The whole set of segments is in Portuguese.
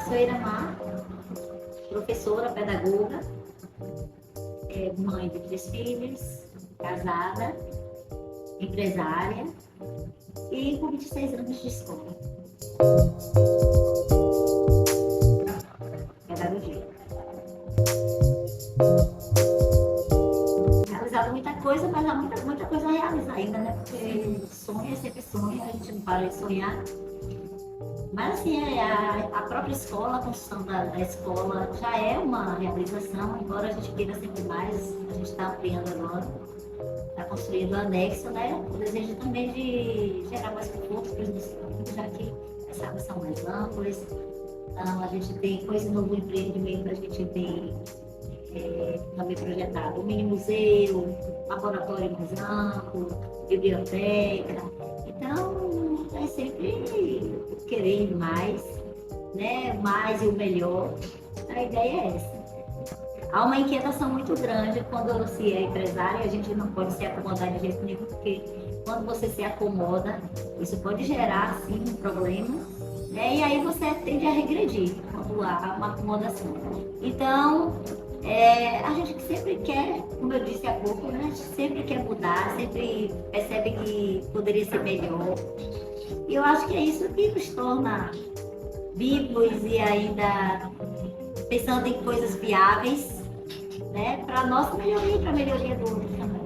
sou Iramar, professora, pedagoga, mãe de 3 filhos, casada, empresária e com 26 anos de escola. Pedagogia. Realizado muita coisa, mas há muita coisa a realizar ainda, né? Porque sonho é sempre sonho, a gente não para de sonhar. Mas assim, a própria escola, a construção da escola já é uma realização, embora a gente queira sempre mais, a gente está ampliando agora, está construindo o anexo, né? O desejo também de gerar mais conforto para os estudantes, já que as salas são mais amplas, então, a gente tem coisa novo empreendimento, a gente tem também projetado um mini museu, laboratório mais amplo, biblioteca, então é sempre querer mais, né? Mais e o melhor. A ideia é essa. Há uma inquietação muito grande quando se é empresária, a gente não pode se acomodar de jeito nenhum, porque quando você se acomoda, isso pode gerar, sim, um problema, né? E aí você tende a regredir quando há uma acomodação. Então, a gente sempre quer, como eu disse há pouco, né? A gente sempre quer mudar, sempre percebe que poderia ser melhor. E eu acho que é isso que nos torna vivos e ainda pensando em coisas viáveis, né? Para a nossa melhoria e para a melhoria do outro também.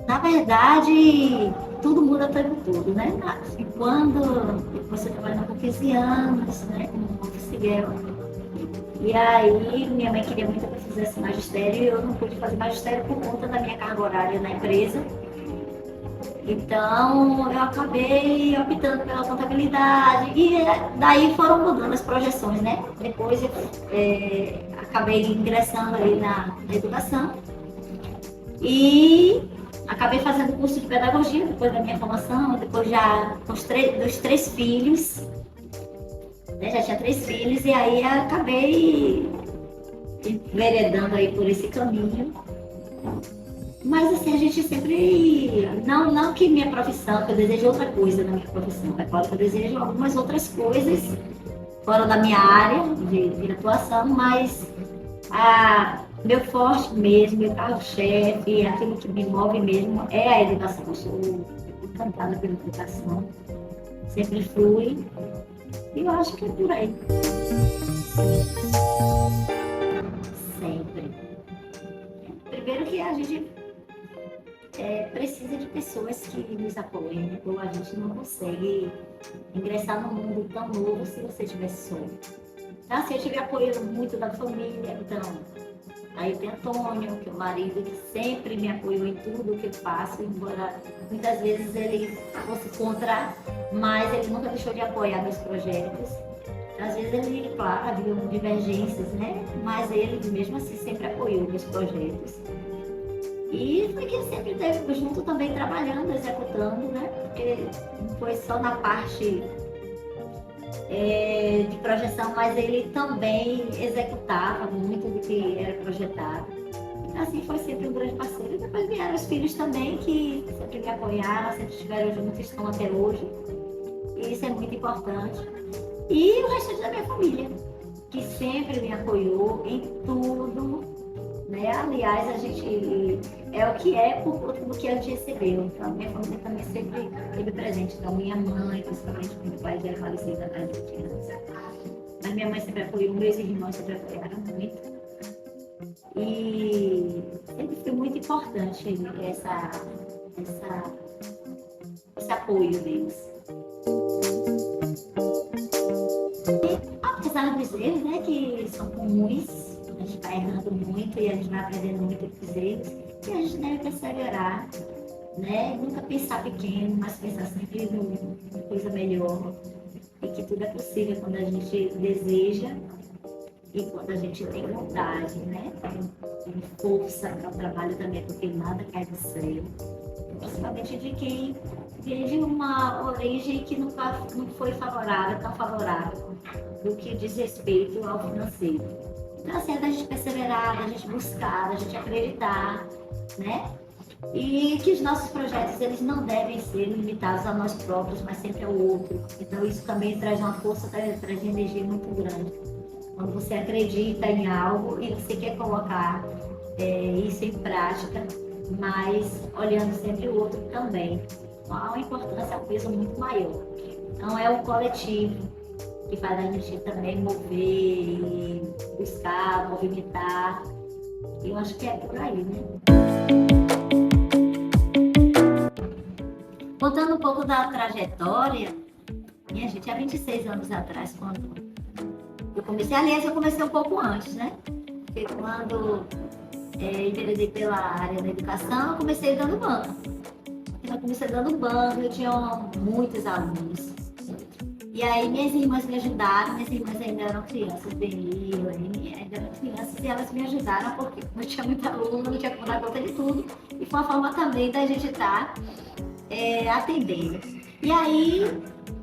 Na verdade, tudo muda o tempo todo, né? E quando você trabalha com 15 anos, né? Como office girl, e aí minha mãe queria muito que eu fizesse magistério e eu não pude fazer magistério por conta da minha carga horária na empresa. Então, eu acabei optando pela contabilidade e daí foram mudando as projeções, né? Depois eu acabei ingressando ali na educação e acabei fazendo curso de pedagogia depois da minha formação, depois já dos 3 filhos, né? Já tinha 3 filhos e aí acabei enveredando aí por esse caminho. Mas assim, a gente sempre, não que minha profissão, que eu desejo outra coisa na minha profissão, é claro que eu desejo algumas outras coisas fora da minha área de atuação, mas meu forte mesmo, meu carro-chefe, aquilo que me move mesmo é a educação. Eu sou encantada pela educação, sempre fui e eu acho que é por aí. Sempre. Primeiro que a gente precisa de pessoas que nos apoiem, né? Ou a gente não consegue ingressar no mundo tão novo se você tivesse só. Então, assim, eu tive apoio muito da família, então, aí tem Antônio, que é o marido, que sempre me apoiou em tudo que eu faço, embora muitas vezes ele fosse contra, mas ele nunca deixou de apoiar meus projetos. Às vezes ele, claro, havia divergências, né? Mas ele, mesmo assim, sempre apoiou meus projetos. E foi que sempre esteve junto também trabalhando, executando, né? Porque não foi só na parte de projeção, mas ele também executava muito do que era projetado. Então, assim, foi sempre um grande parceiro. E depois vieram os filhos também, que sempre me apoiaram, sempre estiveram juntos, estão até hoje. E isso é muito importante. E o restante da minha família, que sempre me apoiou em tudo, né? Aliás, a gente é o que é por conta do que a gente recebeu. Então, a minha família também sempre esteve presente. Então, minha mãe, principalmente, porque meu pai já era falecido há mais de 20 anos. Mas minha mãe sempre apoiou, meus irmãos sempre apoiaram muito. E sempre foi muito importante esse apoio deles. E, apesar dos erros, né, que são comuns, a gente vai errando muito e a gente vai aprendendo muito com os erros, e a gente deve perseverar, né? Nunca pensar pequeno, mas pensar sempre em coisa melhor, e que tudo é possível quando a gente deseja e quando a gente tem vontade, né? Tem força para o trabalho também, porque nada cai do céu, principalmente de quem vem de uma origem que não foi favorável, tão favorável do que diz respeito ao financeiro. Então, assim, é da gente perseverar, da gente buscar, da gente acreditar, né? E que os nossos projetos, eles não devem ser limitados a nós próprios, mas sempre ao outro. Então isso também traz uma força, traz uma energia muito grande. Quando você acredita em algo e você quer colocar isso em prática, mas olhando sempre o outro também. Então, há uma importância, um peso muito maior. Então é o coletivo que faz a gente também mover, buscar, movimentar. Eu acho que é por aí, né? Contando um pouco da trajetória, minha gente, há 26 anos atrás, quando eu comecei, aliás, eu comecei um pouco antes, né? Porque quando enveredei pela área da educação, eu comecei dando banco. Eu comecei dando banco, eu tinha muitos alunos. E aí minhas irmãs me ajudaram, minhas irmãs ainda eram crianças, Beni, ainda eram crianças, e elas me ajudaram porque não tinha muito aluno, não tinha como dar conta de tudo. E foi uma forma também da gente estar atendendo. E aí,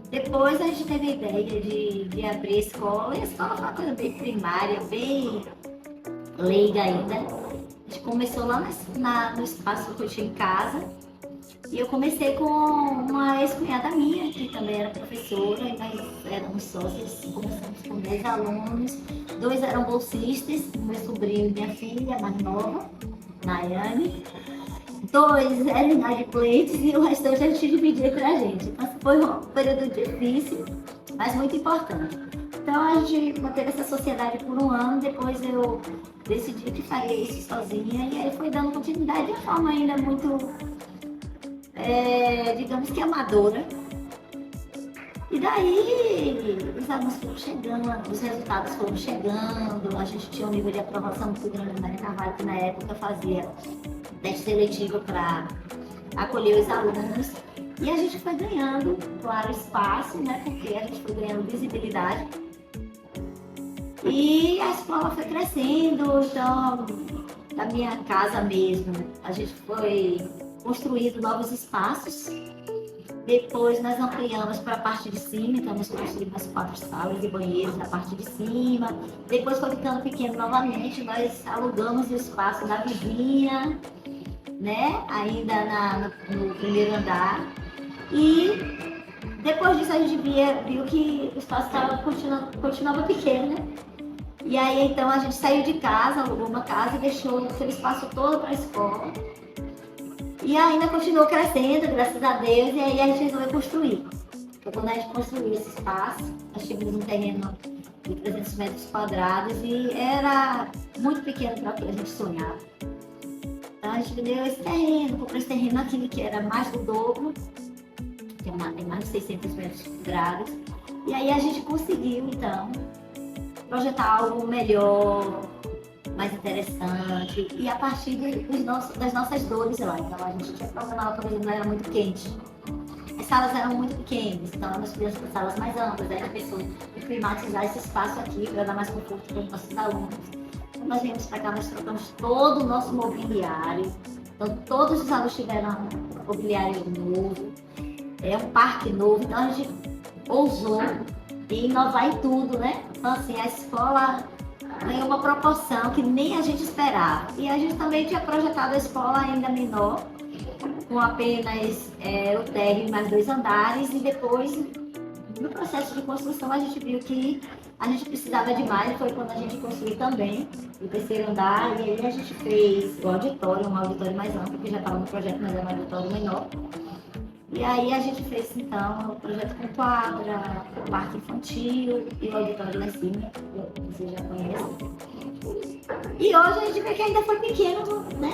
depois a gente teve a ideia de abrir a escola, e a escola foi uma coisa bem primária, bem leiga ainda. A gente começou lá no espaço que eu tinha em casa. E eu comecei com uma ex-cunhada minha, que também era professora, e nós éramos sócios, começamos com 10 alunos, 2 eram bolsistas, meu sobrinho e minha filha, mais nova, Nayane, 2 eram inadimplentes e o restante a gente dividia entre a gente. Então foi um período difícil, mas muito importante. Então a gente manteve essa sociedade por um ano, depois eu decidi que faria isso sozinha, e aí foi dando continuidade de uma forma ainda muito... digamos que amadora. E daí os alunos foram chegando, os resultados foram chegando, a gente tinha um nível de aprovação muito grande na Carvalho, que na época fazia teste seletivo para acolher os alunos. E a gente foi ganhando, claro, espaço, né? Porque a gente foi ganhando visibilidade. E a escola foi crescendo, então, da minha casa mesmo, a gente foi construído novos espaços. Depois nós ampliamos para a parte de cima, então nós construímos 4 salas e banheiros na parte de cima. Depois foi ficando pequeno novamente, nós alugamos o espaço da vizinha, né? Ainda no primeiro andar. E depois disso a gente viu que o espaço continuava pequeno, né? E aí então a gente saiu de casa, alugou uma casa e deixou aquele espaço todo para a escola. E ainda continuou crescendo, graças a Deus, e aí a gente resolveu construir. Então, quando a gente construiu esse espaço, nós tínhamos um terreno de 300 metros quadrados e era muito pequeno para o que a gente sonhava. Então, a gente deu esse terreno, comprou esse terreno aqui, que era mais do dobro, tem mais de 600 metros quadrados. E aí a gente conseguiu, então, projetar algo melhor, mais interessante, e a partir das nossas dores lá. Então a gente tinha problema lá, por exemplo, era muito quente. As salas eram muito pequenas, então nós fizemos para salas mais amplas. Aí a pessoa climatizar esse espaço aqui para dar mais conforto para os nossos alunos. Então nós viemos para cá, nós trocamos todo o nosso mobiliário. Então todos os alunos tiveram mobiliário novo, um parque novo. Então a gente ousou inovar em tudo, né? Então assim, a escola ganhou uma proporção que nem a gente esperava. E a gente também tinha projetado a escola ainda menor, com apenas o térreo e mais 2 andares, e depois, no processo de construção, a gente viu que a gente precisava de mais, foi quando a gente construiu também o 3º andar, e aí a gente fez o auditório, um auditório mais amplo, que já estava no projeto, mas era um auditório menor. E aí a gente fez, então, o projeto com quadra, o parque infantil e o auditório lá em cima, você já conhece. E hoje a gente vê que ainda foi pequeno, né?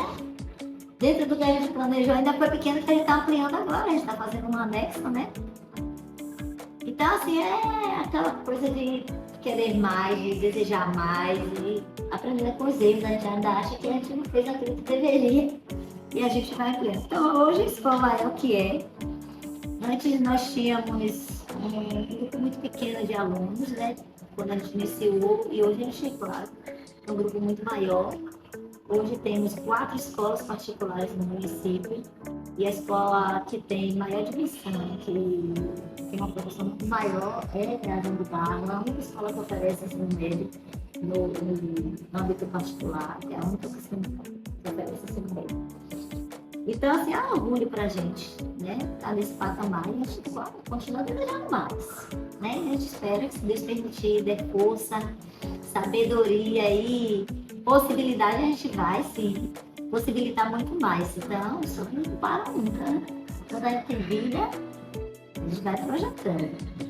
Dentro do que a gente planejou, ainda foi pequeno, que a gente está ampliando agora, a gente está fazendo um anexo, né? Então, assim, é aquela coisa de querer mais, de desejar mais, e aprender com os erros. A gente ainda acha que a gente não fez aquilo que deveria. E a gente vai ampliando. Então, hoje a escola é o que é. Antes nós tínhamos um grupo muito pequeno de alunos, né? Quando a gente iniciou, e hoje a gente, claro, é um grupo muito maior. Hoje temos 4 escolas particulares no município, e a escola que tem maior dimensão, que tem uma produção muito maior, é a João do Barro, a única escola que oferece ensino médio no âmbito particular, é a única que oferece ensino médio. Então, assim, é um orgulho pra gente, né? Estar nesse patamar e a gente continua desejando mais, né? A gente espera que, se Deus permitir, dê força, sabedoria e possibilidade, a gente vai, sim, possibilitar muito mais. Então, isso não para nunca, né? Quando a gente tem vida, a gente vai projetando.